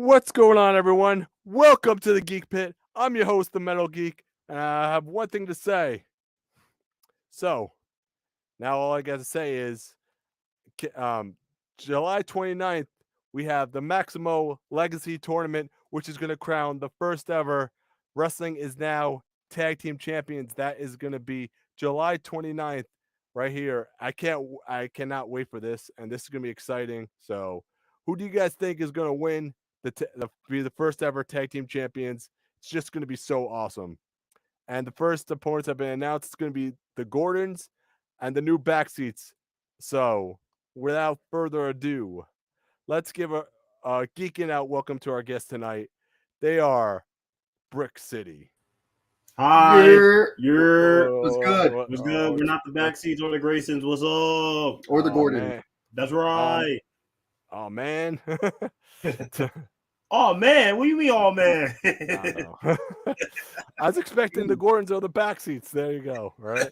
What's going on, everyone? Welcome to the Geek Pit. I'm your host, the Metal Geek, and I have one thing to say. So, now all I got to say is July 29th, we have the Maximo Legacy Tournament, which is going to crown the first ever Wrestling is Now Tag Team Champions. That is going to be July 29th right here. I cannot wait for this, and this is going to be exciting. So, who do you guys think is going to win be the first ever tag team champions? It's just going to be so awesome. And the first opponents have been announced. It's going to be the Gordons and the new backseats. So, without further ado, let's give a geeking out welcome to our guests tonight. They are Brick City. Hi, What's good? What's good? We're not the backseats or the Graysons. What's up? Or the Gordon. Man. That's right. Oh man. Oh man, what do you mean, oh man? I was expecting the Gordons or the backseats. There you go. Right.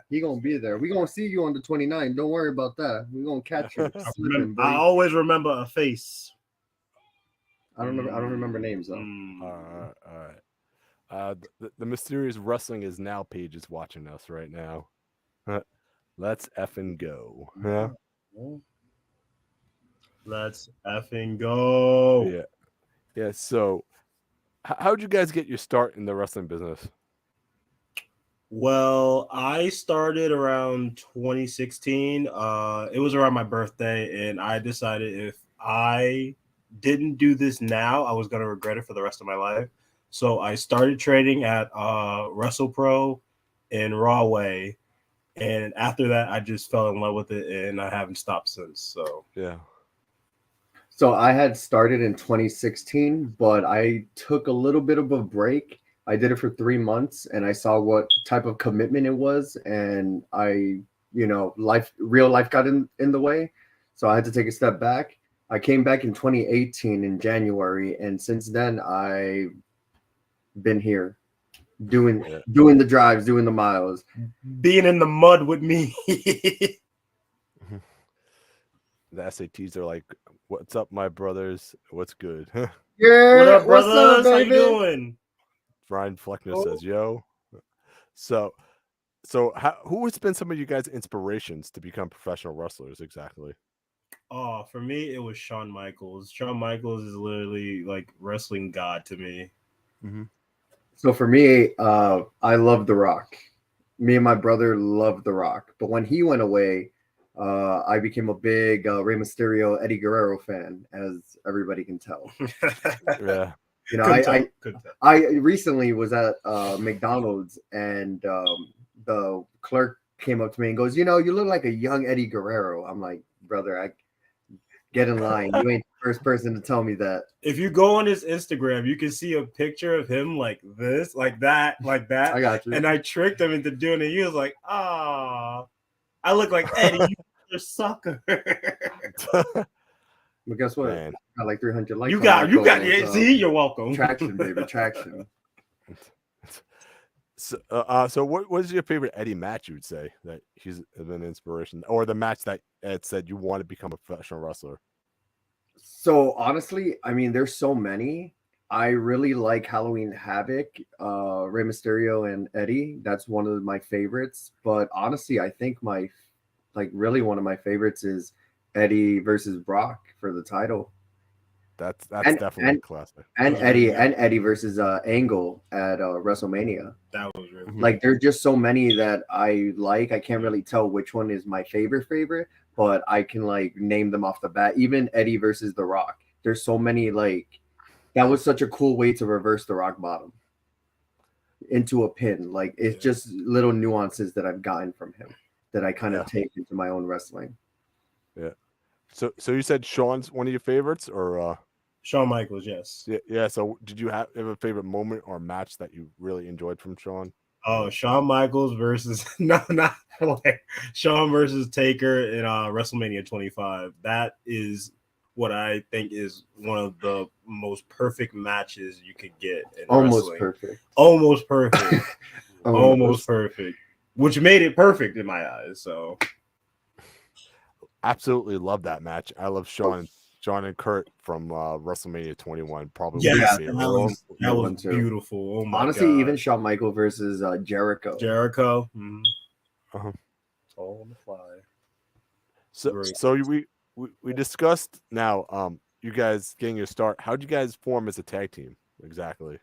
He gonna be there. We gonna see you on the 29th. Don't worry about that. We gonna catch you. I always remember a face. I don't remember names though. All right. The mysterious Wrestling is Now page is watching us right now. Let's effing go. Yeah. Let's effing go. Yeah. So, how'd you guys get your start in the wrestling business? Well, I started around 2016. It was around my birthday, and I decided if I didn't do this now, I was going to regret it for the rest of my life. So I started training at WrestlePro in Rahway, and after that, I just fell in love with it, and I haven't stopped since. So yeah. So I had started in 2016, but I took a little bit of a break. I did it for 3 months, and I saw what type of commitment it was, and real life got in the way, so I had to take a step back. I came back in 2018 in January, and since then I've been here doing the drives, doing the miles, being in the mud with me. The SATs are like, "What's up, my brothers? What's good?" Yeah, what up, brothers? what's up, how you doing? Ryan Fleckner says, "Yo." So who has been some of you guys' inspirations to become professional wrestlers exactly? Oh, for me, it was Shawn Michaels. Shawn Michaels is literally like wrestling god to me. Mm-hmm. So for me, I love The Rock. Me and my brother loved The Rock, but when he went away, I became a big Rey Mysterio, Eddie Guerrero fan, as everybody can tell. Yeah. You know, I recently was at McDonald's, and the clerk came up to me and goes, "You know, you look like a young Eddie Guerrero." I'm like, "Brother, I get in line. You ain't the first person to tell me that." If you go on his Instagram, you can see a picture of him like this, like that, like that. I got you. And I tricked him into doing it. He was like, "Ah, I look like Eddie. You're a sucker." But guess what? Man. I got like 300 likes. You got it. See, you're welcome. Traction, baby, traction. So what was your favorite Eddie match? You would say that he's an inspiration, or the match that Ed said you want to become a professional wrestler? So honestly, I mean, there's so many. I really like Halloween Havoc, Rey Mysterio and Eddie. That's one of my favorites. But honestly, I think really one of my favorites is Eddie versus Brock for the title. That's definitely a classic. And Eddie versus Angle at WrestleMania. That was really like there's just so many that I like. I can't really tell which one is my favorite, but I can like name them off the bat. Even Eddie versus The Rock. There's so many that was such a cool way to reverse the rock bottom into a pin. Like it's just little nuances that I've gotten from him that I kind of take into my own wrestling. Yeah. So you said Shawn's one of your favorites, or Shawn Michaels? Yes. Yeah. So did you have a favorite moment or match that you really enjoyed from Shawn? Oh, Shawn Michaels versus Shawn versus Taker in WrestleMania 25. That is what I think is one of the most perfect matches you could get in wrestling. Perfect. Almost perfect. Almost perfect. Which made it perfect in my eyes. So absolutely love that match. I love Shawn John and Kurt from WrestleMania 21. Probably Yes, one of my that favorites. Good one was too. beautiful. Oh my Honestly, god. even Shawn Michaels versus Jericho. Jericho. Mhm. Uh-huh. All on the fly. So Great. so we discussed now you guys getting your start. How'd you guys form as a tag team exactly?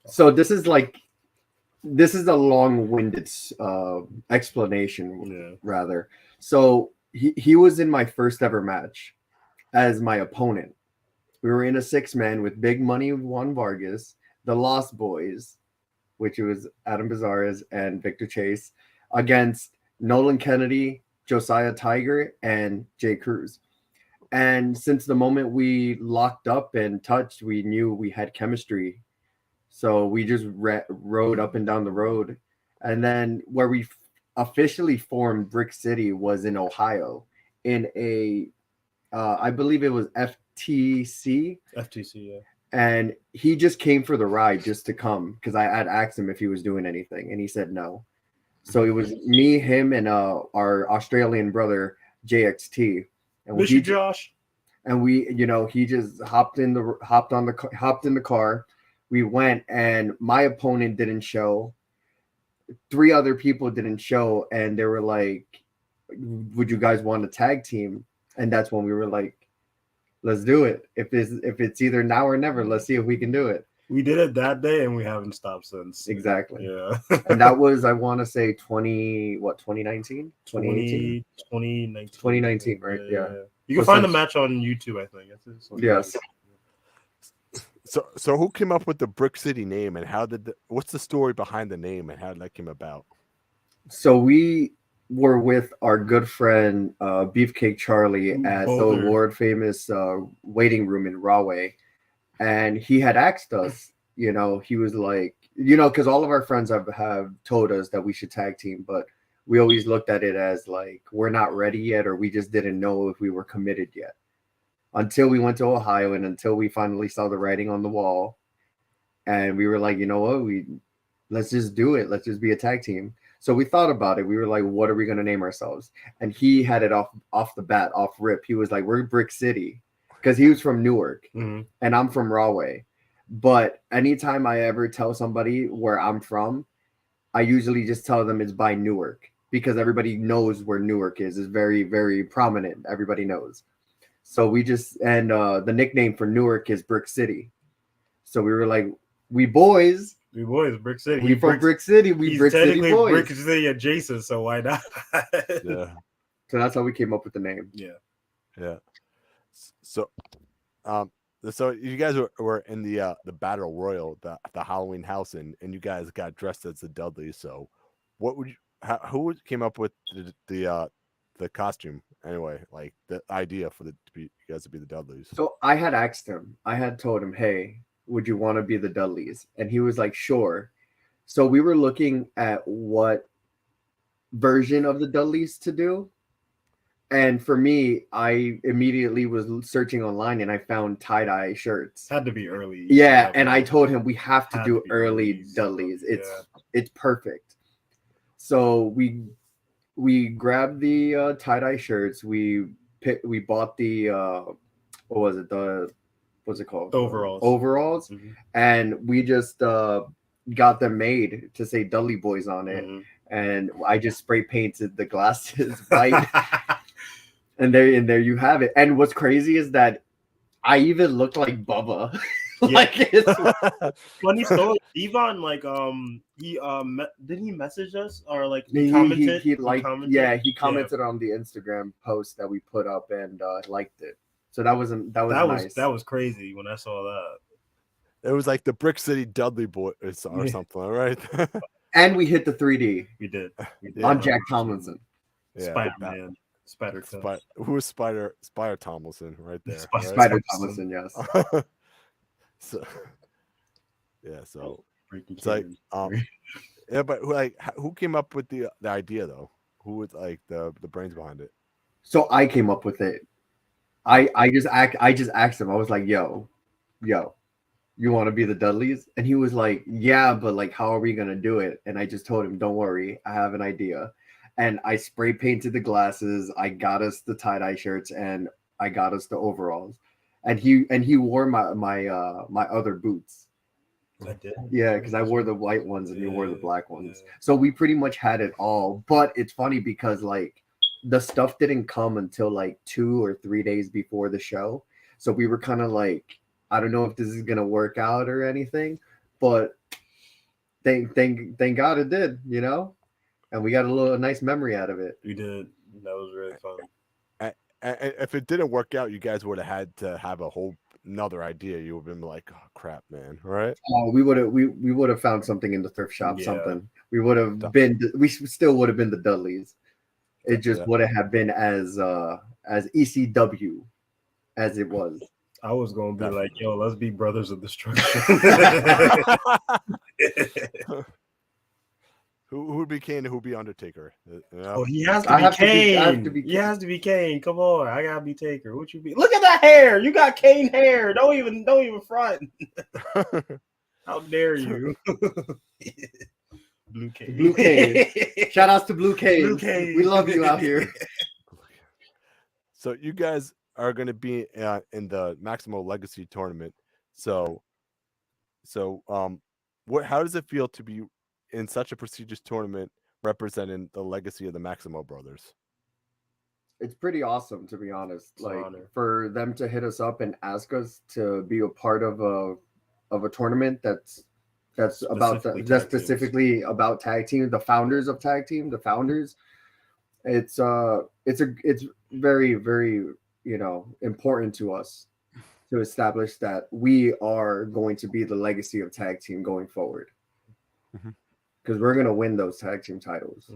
So this is a long-winded explanation, Yeah. rather. So he was in my first ever match as my opponent. We were in a 6-man with Big Money Juan Vargas, the Lost Boys, which was Adam Bizarres and Victor Chase, against Nolan Kennedy, Josiah Tiger, and Jay Cruz. And since the moment we locked up and touched, we knew we had chemistry. So we just rode up and down the road. And then where we officially formed Brick City was in Ohio in I believe it was FTC. FTC, yeah. And he just came for the ride just to come because I had asked him if he was doing anything and he said no. So it was me, him, and our Australian brother JXT. And Miss you, Josh. And we, he just hopped in the car. We went, and my opponent didn't show. 3 other people didn't show, and they were like, "Would you guys want a tag team?" And that's when we were like, "Let's do it. If it's either now or never, let's see if we can do it." We did it that day, and we haven't stopped since. Exactly. Yeah. And that was, I want to say 2019? 2018? 2019, right? Yeah. You can find the match on YouTube, I think. Yes. So who came up with the Brick City name, and what's the story behind the name, and how did that came about? So we were with our good friend Beefcake Charlie at Boulder. the world famous waiting room in Rahway, and he had asked us, he was like, because all of our friends have told us that we should tag team, but we always looked at it as like we're not ready yet, or we just didn't know if we were committed yet. Until we went to Ohio and until we finally saw the writing on the wall. And we were like, you know what? Let's just do it. Let's just be a tag team. So we thought about it. We were like, what are we going to name ourselves? And he had it off the bat, off rip. He was like, we're Brick City. Because he was from Newark and I'm from Rahway. But anytime I ever tell somebody where I'm from, I usually just tell them it's by Newark because everybody knows where Newark is. It's very, very prominent. Everybody knows. So we the nickname for Newark is Brick City. So we were like, we boys, Brick City. We from Brick City. We Brick City boys. Brick City adjacent, so why not? Yeah. So that's how we came up with the name. Yeah. So, so you guys were in the Battle Royal, the Halloween house, and you guys got dressed as the Dudleys. So, who came up with the costume anyway? Like the idea for you guys to be the Dudleys. So I had asked him. I had told him, "Hey, would you want to be the Dudleys?" And he was like, "Sure." So we were looking at what version of the Dudleys to do. And for me, I immediately was searching online and I found tie-dye shirts. Had to be early. Yeah, and I told him we have to do early Dudleys. It's perfect. So we grabbed the tie-dye shirts. We bought the what's it called? Overalls. Mm-hmm. And we just got them made to say Dudley Boys on it. Mm-hmm. And I just spray painted the glasses white. And there you have it. And what's crazy is that I even looked like Bubba. Funny story. Devon, he didn't he message us or he commented? He commented on the Instagram post that we put up and liked it. So that was nice. That was crazy when I saw that. It was like the Brick City Dudley Boys or something, right? And we hit the 3D. We did. On Jack Tomlinson. Yeah, Spider-Man. Who was Spider Tomlinson right there? Spider Tomlinson, yes. So it's like yeah, but who came up with the idea though? Who was like the brains behind it? So I came up with it. I just asked him. I was like, yo, you want to be the Dudleys? And he was like, yeah, but how are we gonna do it? And I just told him, don't worry, I have an idea. And I spray painted the glasses. I got us the tie-dye shirts, and I got us the overalls, and he wore my other boots. I did. Yeah, because I wore the white ones and he wore the black ones. So we pretty much had it all. But it's funny because like the stuff didn't come until like 2 or 3 days before the show. So we were kind of like, I don't know if this is gonna work out or anything, but thank God it did, you know? And we got a nice memory out of it. We did. That was really fun. And if it didn't work out, you guys would have had to have a whole another idea. You would have been like, oh crap, man, right? Oh, we would have found something in the thrift shop, Yeah. something. We would have been, we still would have been the Dudleys. It just wouldn't have been as ECW as it was. I was gonna be like, yo, let's be brothers of destruction. Who would be Kane and who would be Undertaker? Oh, he has to be Kane. He has to be Kane. Come on, I gotta be Taker. What you be? Look at that hair. You got Kane hair. Don't even front. How dare you? Blue Kane. Blue Kane. Shout outs to Blue Kane. Blue Kane. We love you out here. So you guys are going to be in the Maximo Legacy tournament. So how does it feel to be in such a prestigious tournament representing the legacy of the Maximo brothers? It's pretty awesome, to be honest. Like for them to hit us up and ask us to be a part of a tournament that's specifically about tag team, the founders of tag team, the founders. It's very, very, you know, important to us to establish that we are going to be the legacy of tag team going forward. Because we're going to win those tag team titles.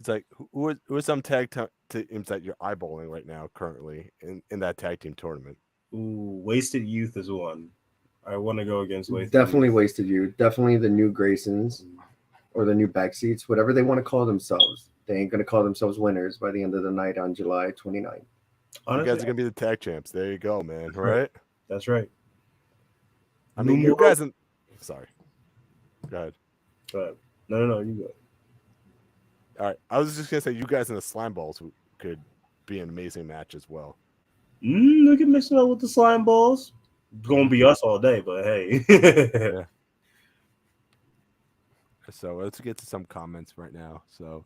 It's like, who are some tag teams that you're eyeballing right now currently in that tag team tournament? Ooh, Wasted Youth is one. I want to go against Wasted Definitely Youth. Wasted Youth. Definitely the new Graysons or the new Backseats, whatever they want to call themselves. They ain't going to call themselves winners by the end of the night on July 29th. Honestly, you guys are going to be the tag champs. There you go, man. Right? That's right. I mean, you guys... Sorry. Go ahead. No, you go. All right. I was just going to say, you guys in the Slime Balls could be an amazing match as well. Look at mixing up with the Slime Balls. It's going to be us all day, but hey. Yeah. So let's get to some comments right now. So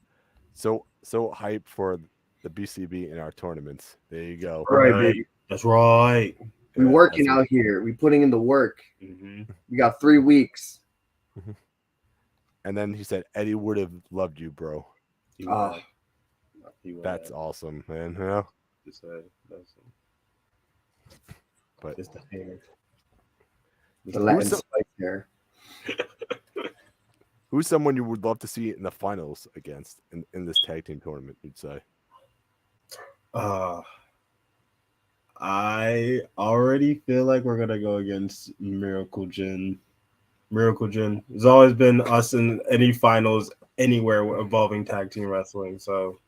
hype for the BCB in our tournaments. There you go. Right, baby. That's right. We working out here. We putting in the work. We got 3 weeks. And then he said, Eddie would have loved you, bro. That's awesome, man. You know? But it's the hair. The Latin spice hair. Who's someone you would love to see in the finals against in this tag team tournament, you'd say? I already feel like we're going to go against Miracle Gin. Miracle Gin. It's always been us in any finals anywhere involving tag team wrestling. So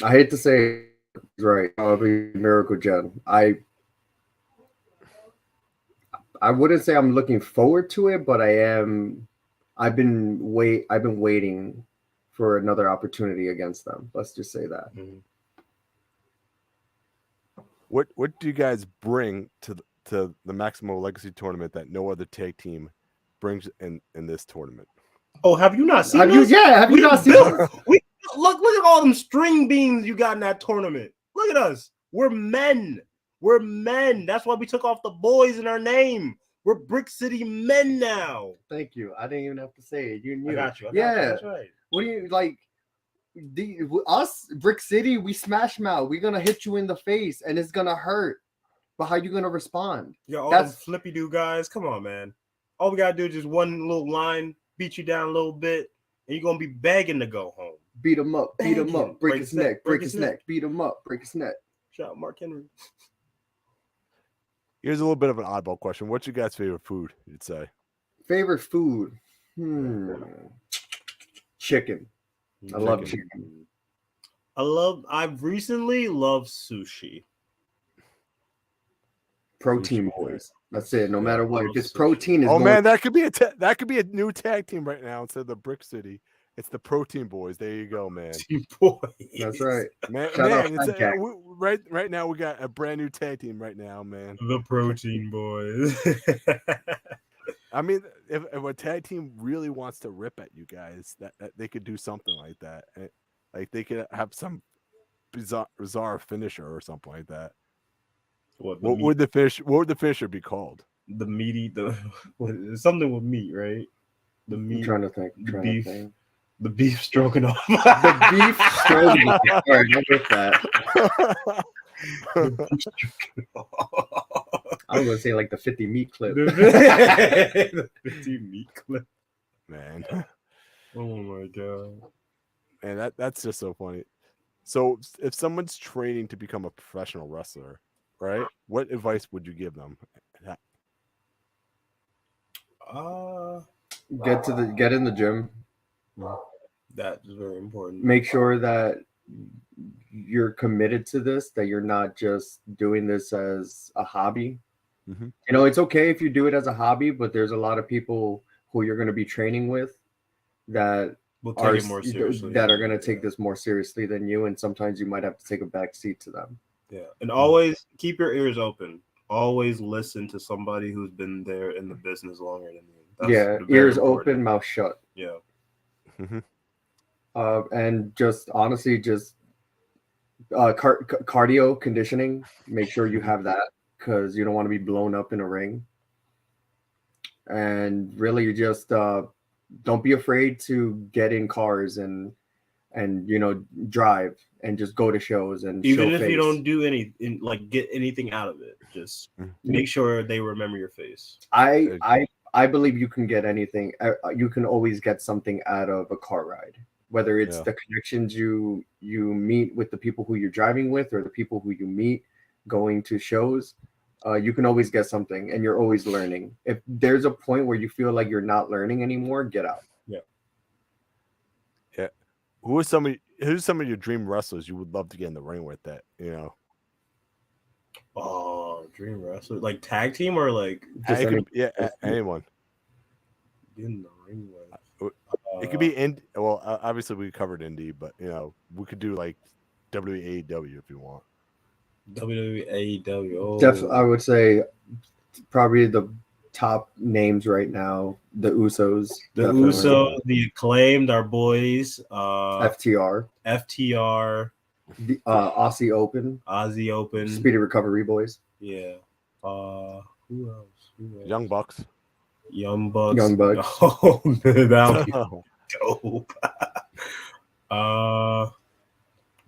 I hate to say it, right. I'll be Miracle Gin. I wouldn't say I'm looking forward to it, but I am. I've been waiting for another opportunity against them. Let's just say that. What do you guys bring to the Maximo Legacy tournament that no other tag team brings in this tournament? Oh, have you not seen? Have you not seen? Look at all them string beans you got in that tournament. Look at us. We're men. We're men. That's why we took off the boys in our name. We're Brick City men now. Thank you. I didn't even have to say it. You knew. I got you. That's right. What do you like? Us, Brick City, we smash mouth. We're gonna hit you in the face, and it's gonna hurt. But how you gonna respond? Yo, all them flippy do guys. Come on, man. All we gotta do is just one little line, beat you down a little bit, and you're gonna be begging to go home. Beat him up, break his neck, break his neck, beat him up, break his neck. Shout out Mark Henry. Here's a little bit of an oddball question. What's your guys' favorite food, you'd say? Favorite food? Chicken. I love chicken. I've recently loved sushi. Protein boys. That's it. No matter what, if it's protein, man, that could be a new tag team right now instead of the Brick City It's the Protein Boys. There you go, man. Boys. That's right. Man, Shout out it's Fat Jack. right now we got a brand new tag team right now, man. The Protein Boys. I mean, if a tag team really wants to rip at you guys, that they could do something like that. Like they could have some bizarre finisher or something like that. What would the finisher be called? The meaty, something with meat, right? The meat. I'm trying to think. The beef stroganoff. The beef stroganoff. All right, I'll get that. I was gonna say like the 50 meat clip. The 50 meat clip. Man. Oh my god. Man, that's just so funny. So if someone's training to become a professional wrestler, right? What advice would you give them? Get in the gym. That is very important. Make sure that you're committed to this, that you're not just doing this as a hobby. Mm-hmm. You know, it's okay if you do it as a hobby, but there's a lot of people who you're going to be training with that we'll take it more seriously. That are going to take this more seriously than you, and sometimes you might have to take a back seat to them. Yeah, and always keep your ears open. Always listen to somebody who's been there in the business longer than you. That's ears open, mouth shut. Yeah. Mm-hmm. And just honestly, cardio conditioning. Make sure you have that because you don't want to be blown up in a ring. And really, just don't be afraid to get in cars and drive and just go to shows and even if you don't do anything, like get anything out of it, just make sure they remember your face. I believe you can get anything. You can always get something out of a car ride, whether it's the connections you meet with the people who you're driving with or the people who you meet going to shows. You can always get something, and you're always learning. If there's a point where you feel like you're not learning anymore, get out. Yeah. Who's some of your dream wrestlers you would love to get in the ring with? That Oh, dream wrestler, like tag team or like just anyone. In the ring with. It could be indie. Well, obviously we covered indie, but we could do like WAW if you want. WAW. Definitely, I would say probably the top names right now: the Usos, the Acclaimed, our boys, FTR, the Aussie Open, Speedy Recovery Boys. Yeah. Who else? Young Bucks. Oh, that was dope. I'm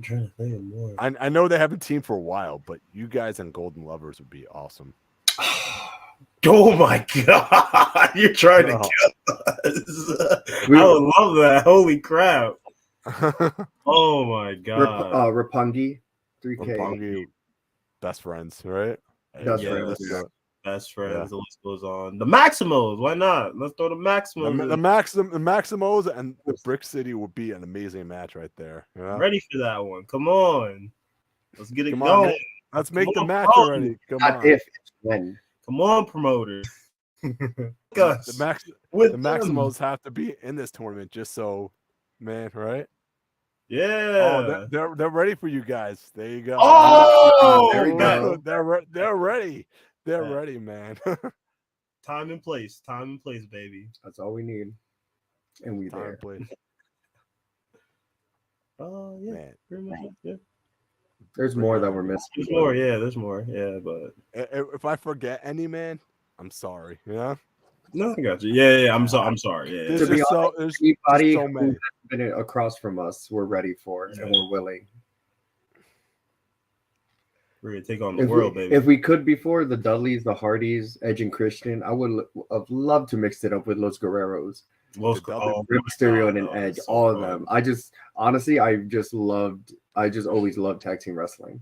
trying to think of more. I know they haven't teamed for a while, but you guys and Golden Lovers would be awesome. Oh my god! You're trying to kill us. I would love that. Holy crap! Oh my god! Roppongi, 3K. Roppongi, best friends, right? Best friends. Best friends. Yeah. The list goes on. The Maximos, why not? Let's throw the Maximos. The Maximos and the Brick City would be an amazing match right there. Yeah? Ready for that one? Come on, let's get it going. Let's make the match already. Come on. If it's when. Come on, promoters. The Maximos have to be in this tournament, just so, man, right? Yeah. Oh, they're ready for you guys. There you go. Oh, there we go. They're ready. They're ready, man. Time and place, baby. That's all we need, and we time there. And place. Oh yeah, man. Pretty much. Yeah. There's more that we're missing. There's more. Yeah, but if I forget any, man, I'm sorry. Yeah. No, I got you. Yeah. I'm sorry. Yeah. To be honest, anybody who's been across from us, we're ready for, and we're willing. We're gonna take on the world, baby. If we could before the Dudleys, the Hardys, Edge and Christian, I would have loved to mix it up with Los Guerreros. Mysterio and Edge, so all of them. I just always loved tag team wrestling.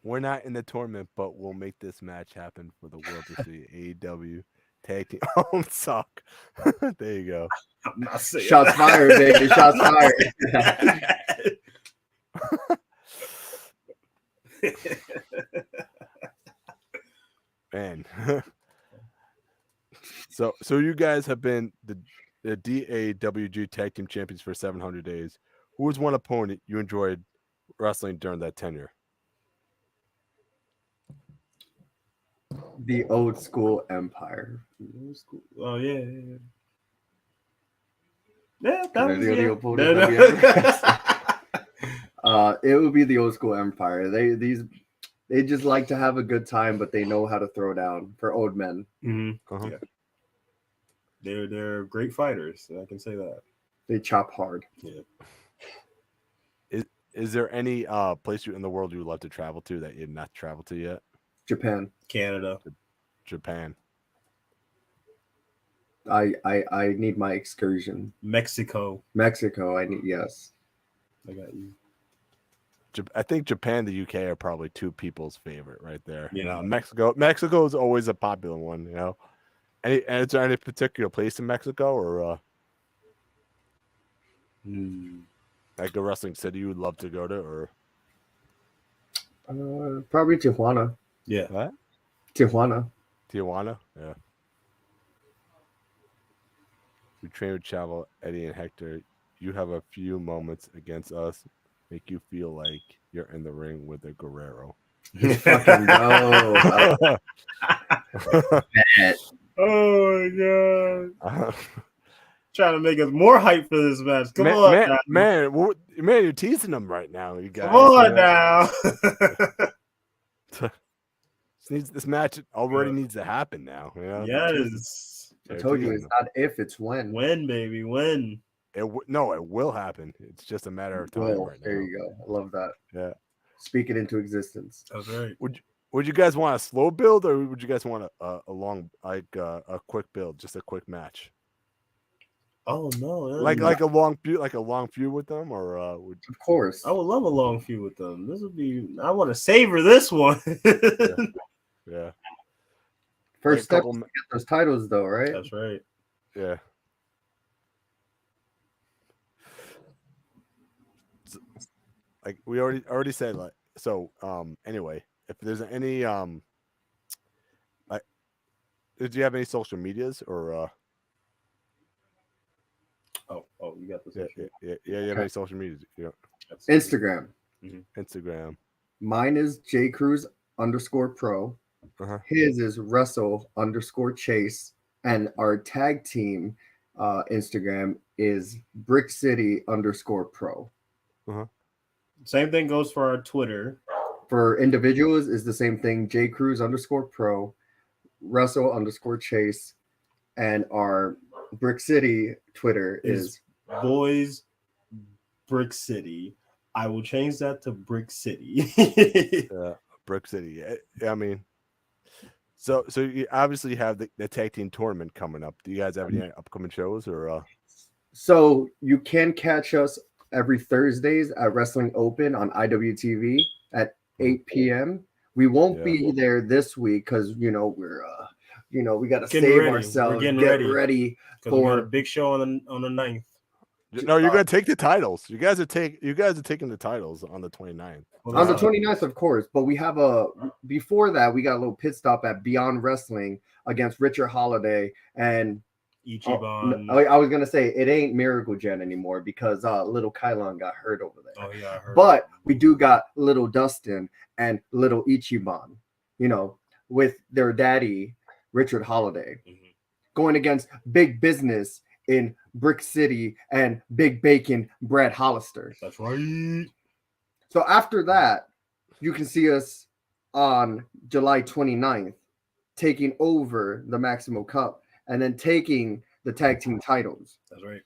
We're not in the tournament, but we'll make this match happen for the world to see. AEW tag team. Oh, suck. There you go. I'm not saying shots fired, baby. Shots fired. Man. So you guys have been the DAWG Tag Team Champions for 700 days. Who was one opponent you enjoyed wrestling during that tenure? The Old School Empire. Oh yeah. Yeah, that Can I was do the yeah. opponent No, that we no. ever it would be the Old School Empire. They just like to have a good time, but they know how to throw down for old men. Uh-huh. Yeah. They're great fighters. I can say that. They chop hard. Yeah. Is there any place in the world you would love to travel to that you've not traveled to yet? Japan. Canada. Japan. I need my excursion. Mexico. Mexico. I need yes. I got you. I think Japan and the UK are probably two people's favorite right there. Yeah. You know, Mexico is always a popular one. You know, and is there any particular place in Mexico or like a wrestling city you would love to go to, or Probably Tijuana. Yeah. what? Tijuana. Tijuana? Yeah. We train with Chavo, Eddie, and Hector. You have a few moments against us, make you feel like you're in the ring with a Guerrero. Let's fucking go. Oh my god. Trying to make us more hype for this match. Come on, man, you're teasing them right now, you guys. Come on now. This match already needs to happen now. You know? Yes. I told you it's not if, it's when. When, baby, when. No, it will happen. It's just a matter of time right now. There you go. I love that. Yeah. Speak it into existence. That's right. Would you guys want a slow build, or would you guys want a long, like a quick build, just a quick match? Oh no! Like a long feud with them, or of course. I would love a long feud with them. This would be. I want to savor this one. Yeah. First step is to get those titles, though, right? That's right. Yeah. Like we already said, like so. Anyway, if there's any like, did you have any social medias or Oh, you got this. Yeah. You have any social medias? Yeah. Instagram. Instagram. Mine is jcruz_pro. His is wrestle_chase, and our tag team Instagram is brickcity_pro. Same thing goes for our Twitter. For individuals is the same thing, jcruz_pro, wrestle_chase, and our Brick City Twitter is Boys Brick City. I will change that to Brick City. Brick City. I mean, so you obviously have the tag team tournament coming up. Do you guys have any upcoming shows or? So you can catch us every Thursdays at Wrestling Open on IWTV at 8 p.m. We won't be there this week because we're we got to save ourselves, get ready for a big show on the 9th. No, you're gonna take the titles. You guys are taking the titles on the 29th. On the 29th, of course, but we have before that we got a little pit stop at Beyond Wrestling against Richard Holiday and Ichiban. I was gonna say it ain't Miracle Gen anymore because little Kylon got hurt over there. Oh yeah, I heard. But we do got little Dustin and little Ichiban, with their daddy Richard Holiday, going against Big Business in Brick City and Big Bacon Brad Hollister. That's right. So after that, you can see us on July 29th taking over the Maximo Cup and then taking the tag team titles. That's right.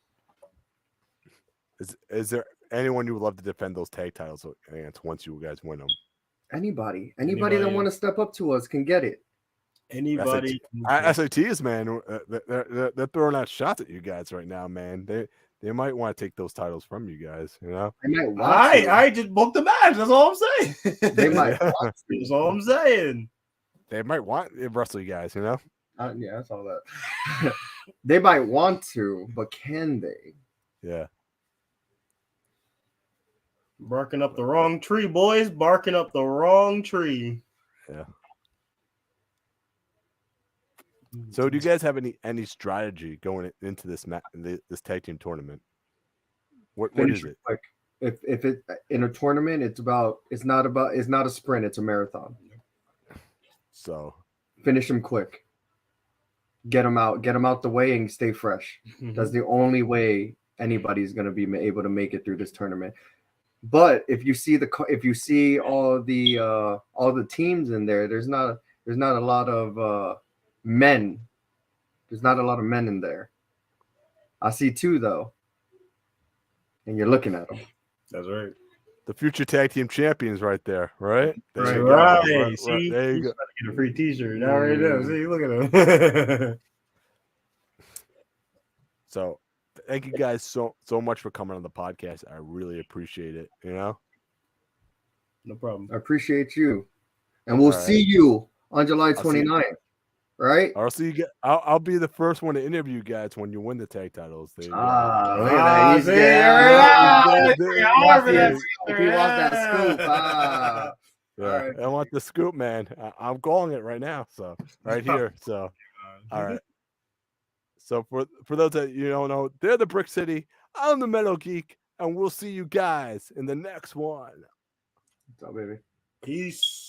Is there anyone you would love to defend those tag titles against once you guys win them? Anybody that want to step up to us can get it. Anybody. SATs, man, they're throwing out shots at you guys right now, man. They might want to take those titles from you guys, They might want I just booked the match. That's all I'm saying. They might want to. That's all I'm saying. They might want to wrestle you guys, Yeah, that's all that. They might want to, but can they? Yeah. Barking up the wrong tree, boys. Barking up the wrong tree. Yeah. So, do you guys have any strategy going into this this tag team tournament? What Finish is it? quick. If it in a tournament, it's not a sprint, it's a marathon. So, Finish them quick. Get them out the way, and stay fresh. That's the only way anybody's going to be able to make it through this tournament. But if you see all the teams in there, there's not a lot of men. There's not a lot of men in there. I see 2 though, and you're looking at them. That's right. the future tag team champions, right there, right? There Right. you go. Right. See, there you go. Get a free T-shirt. All right, now. See, look at him. So, thank you guys so much for coming on the podcast. I really appreciate it. You know. No problem. I appreciate you, and we'll see you on July 29th. Right? I'll see you. I'll be the first one to interview you guys when you win the tag titles. There you go. Look at that. He wants that scoop. Yeah, I want the scoop, man. I'm calling it right now. So right here. So all right. So for those that you don't know, they're the Brick City. I'm the Metal Geek, and we'll see you guys in the next one. What's up, baby? Peace.